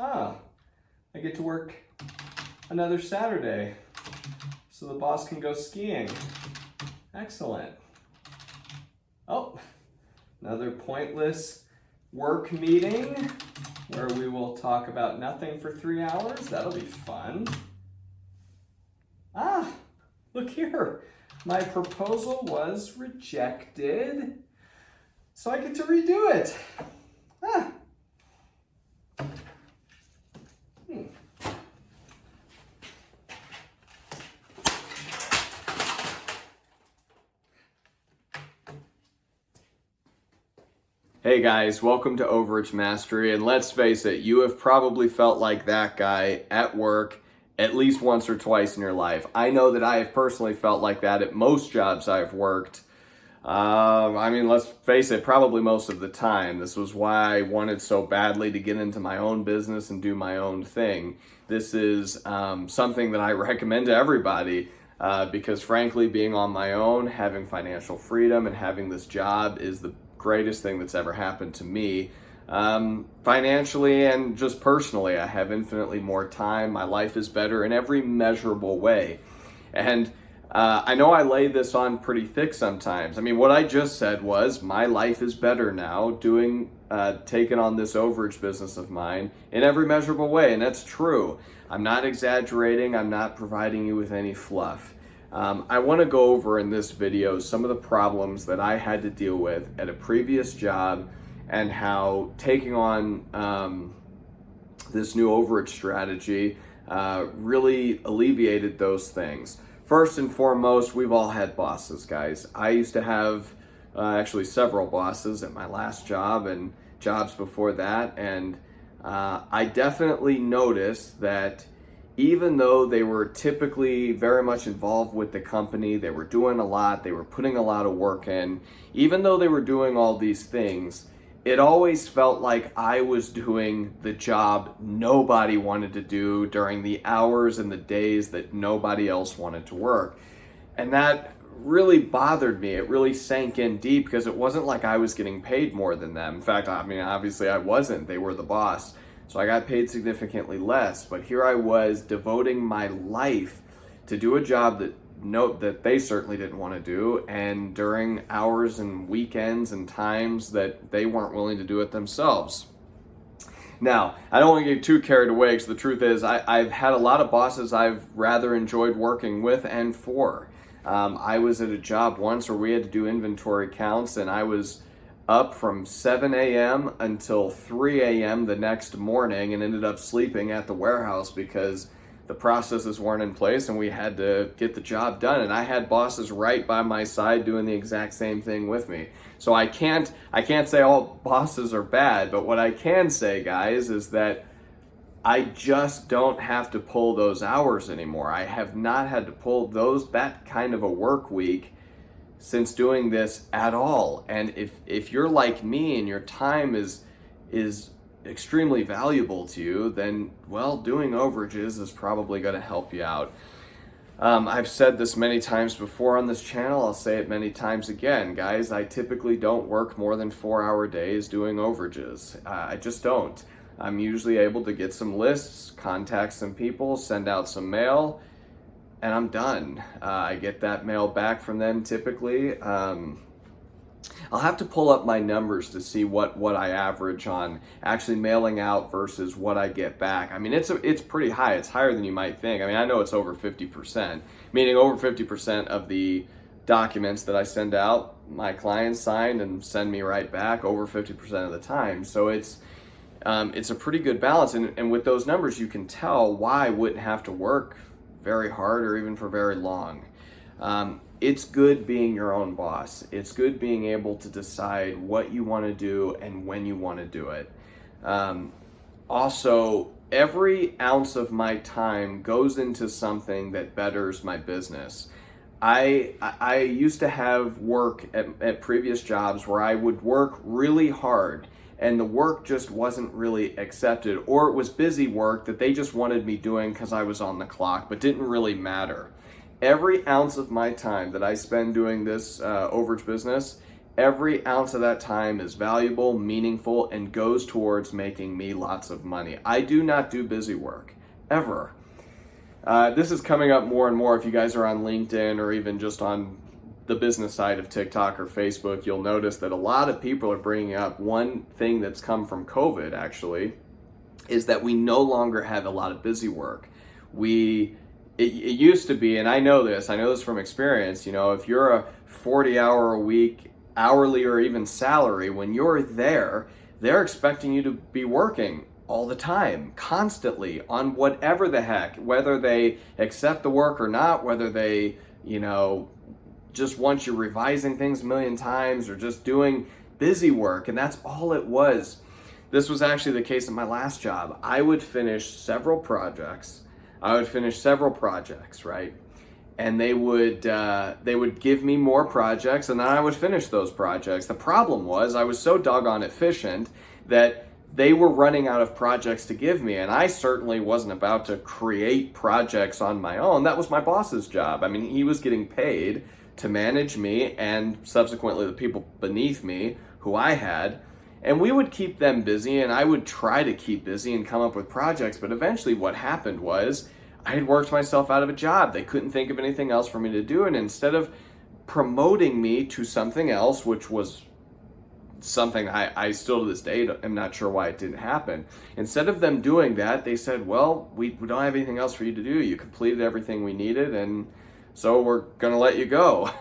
Ah, I get to work another Saturday so the boss can go skiing. Excellent. Oh, another pointless work meeting where we will talk about nothing for 3 hours. That'll be fun. Ah, look here. My proposal was rejected, so I get to redo it. Ah. Hey guys, welcome to Overage Mastery, and let's face it, you have probably felt like that guy at work at least once or twice in your life. I know that I have personally felt like that at most jobs I've worked. Let's face it, probably most of the time. This was why I wanted so badly to get into my own business and do my own thing. This is something that I recommend to everybody because frankly, being on my own, having financial freedom and having this job is the greatest thing that's ever happened to me. Financially and just personally, I have infinitely more time. My life is better in every measurable way. And I know I lay this on pretty thick sometimes. I mean, what I just said was my life is better now taking on this overage business of mine in every measurable way. And that's true. I'm not exaggerating. I'm not providing you with any fluff. I want to go over in this video some of the problems that I had to deal with at a previous job and how taking on this new overage strategy really alleviated those things. First and foremost, we've all had bosses, guys. I used to have actually several bosses at my last job and jobs before that, and I definitely noticed that even though they were typically very much involved with the company, they were doing a lot, they were putting a lot of work in, even though they were doing all these things, it always felt like I was doing the job nobody wanted to do during the hours and the days that nobody else wanted to work. And that really bothered me. It really sank in deep because it wasn't like I was getting paid more than them. In fact, obviously I wasn't. They were the boss. So I got paid significantly less, but here I was devoting my life to do a job that they certainly didn't want to do, and during hours and weekends and times that they weren't willing to do it themselves. Now, I don't want to get too carried away because the truth is I've had a lot of bosses I've rather enjoyed working with and for. I was at a job once where we had to do inventory counts, and I was up from 7 a.m. until 3 a.m. the next morning and ended up sleeping at the warehouse because the processes weren't in place and we had to get the job done. And I had bosses right by my side doing the exact same thing with me. So I can't say all bosses are bad, but what I can say, guys, is that I just don't have to pull those hours anymore. I have not had to pull that kind of a work week since doing this at all. And if you're like me and your time is extremely valuable to you, then, well, doing overages is probably going to help you out. I've said this many times before on this channel. I'll say it many times again, guys. I typically don't work more than 4-hour days doing overages. I just don't. I'm usually able to get some lists, contact some people, send out some mail, and I'm done. I get that mail back from them typically. I'll have to pull up my numbers to see what I average on actually mailing out versus what I get back. I mean, it's pretty high. It's higher than you might think. I mean, I know it's over 50%, meaning over 50% of the documents that I send out, my clients sign and send me right back over 50% of the time. So it's a pretty good balance. And with those numbers, you can tell why I wouldn't have to work very hard or even for very long. It's good being your own boss. It's good being able to decide what you want to do and when you want to do it. Also, every ounce of my time goes into something that betters my business. I used to have work at previous jobs where I would work really hard and the work just wasn't really accepted, or it was busy work that they just wanted me doing because I was on the clock, but didn't really matter. Every ounce of my time that I spend doing this overage business every ounce of that time is valuable, meaningful, and goes towards making me lots of money. I do not do busy work, ever. This is coming up more and more. If you guys are on LinkedIn or even just on the business side of TikTok or Facebook, you'll notice that a lot of people are bringing up one thing that's come from COVID, actually, is that we no longer have a lot of busy work. It used to be, and I know this from experience, if you're a 40-hour a week, hourly or even salary, when you're there, they're expecting you to be working all the time, constantly, on whatever the heck, whether they accept the work or not, whether they, just want you revising things a million times or just doing busy work. And that's all it was. This was actually the case in my last job. I would finish several projects, right? And they would give me more projects, and then I would finish those projects. The problem was I was so doggone efficient that they were running out of projects to give me, and I certainly wasn't about to create projects on my own. That was my boss's job. I mean, he was getting paid to manage me and subsequently the people beneath me who I had, and we would keep them busy, and I would try to keep busy and come up with projects. But eventually what happened was I had worked myself out of a job. They couldn't think of anything else for me to do, and instead of promoting me to something else, which was something I still to this day am not sure why it didn't happen. Instead of them doing that, they said, well, we don't have anything else for you to do. You completed everything we needed, and so we're going to let you go.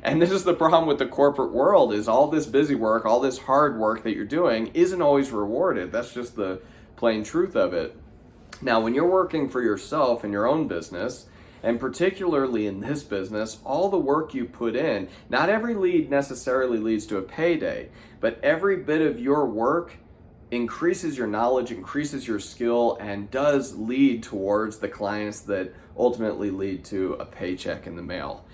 And this is the problem with the corporate world, is all this busy work, all this hard work that you're doing isn't always rewarded. That's just the plain truth of it. Now, when you're working for yourself in your own business, and particularly in this business, all the work you put in, not every lead necessarily leads to a payday, but every bit of your work increases your knowledge, increases your skill, and does lead towards the clients that ultimately lead to a paycheck in the mail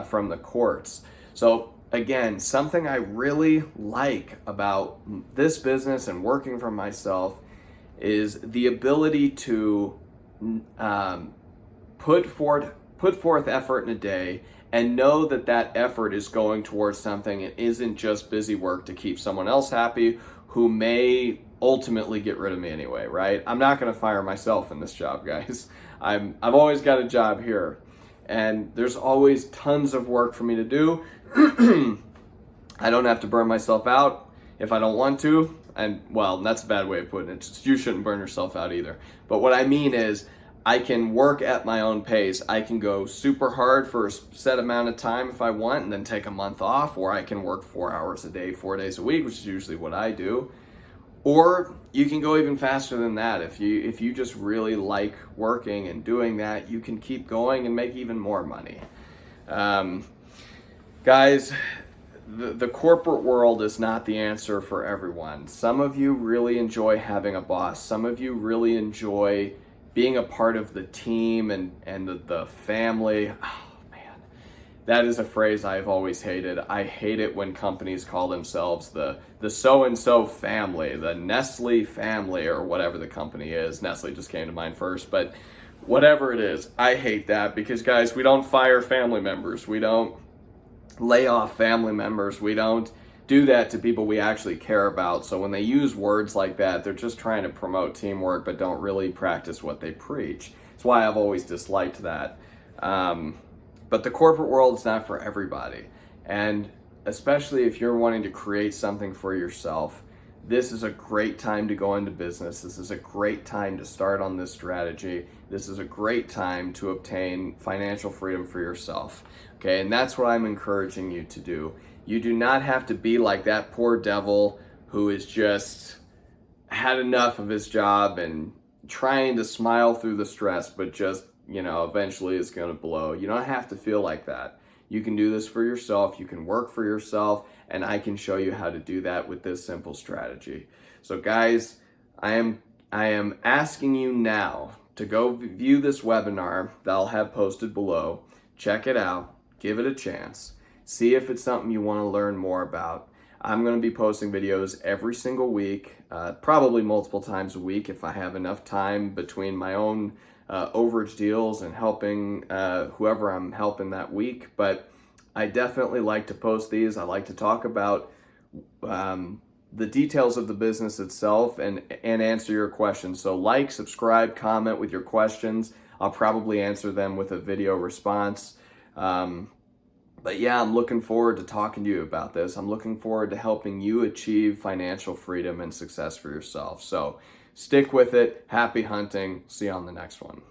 from the courts. So again, something I really like about this business and working for myself is the ability to put forth effort in a day and know that that effort is going towards something. It isn't just busy work to keep someone else happy who may ultimately get rid of me anyway, right? I'm not going to fire myself in this job, guys. I've always got a job here, and there's always tons of work for me to do. I don't have to burn myself out if I don't want to. And well, that's a bad way of putting it. You shouldn't burn yourself out either. But what I mean is, I can work at my own pace. I can go super hard for a set amount of time if I want and then take a month off, or I can work 4 hours a day, 4 days a week, which is usually what I do. Or you can go even faster than that. If you just really like working and doing that, you can keep going and make even more money. Guys, the corporate world is not the answer for everyone. Some of you really enjoy having a boss. Some of you really enjoy being a part of the team and the family. Oh man, that is a phrase I've always hated. I hate it when companies call themselves the so-and-so family, the Nestle family, or whatever the company is. Nestle just came to mind first, but whatever it is, I hate that, because guys, we don't fire family members. We don't lay off family members. We don't do that to people we actually care about. So when they use words like that, they're just trying to promote teamwork but don't really practice what they preach. That's why I've always disliked that. But the corporate world is not for everybody. And especially if you're wanting to create something for yourself, this is a great time to go into business. This is a great time to start on this strategy. This is a great time to obtain financial freedom for yourself. Okay, and that's what I'm encouraging you to do. You do not have to be like that poor devil who has just had enough of his job and trying to smile through the stress, but just, eventually it's going to blow. You don't have to feel like that. You can do this for yourself. You can work for yourself, and I can show you how to do that with this simple strategy. So guys, I am asking you now to go view this webinar that I'll have posted below. Check it out. Give it a chance. See if it's something you want to learn more about. I'm going to be posting videos every single week, probably multiple times a week if I have enough time between my own overage deals and helping whoever I'm helping that week. But I definitely like to post these. I like to talk about the details of the business itself and answer your questions. So like, subscribe, comment with your questions. I'll probably answer them with a video response. But yeah, I'm looking forward to talking to you about this. I'm looking forward to helping you achieve financial freedom and success for yourself. So stick with it. Happy hunting. See you on the next one.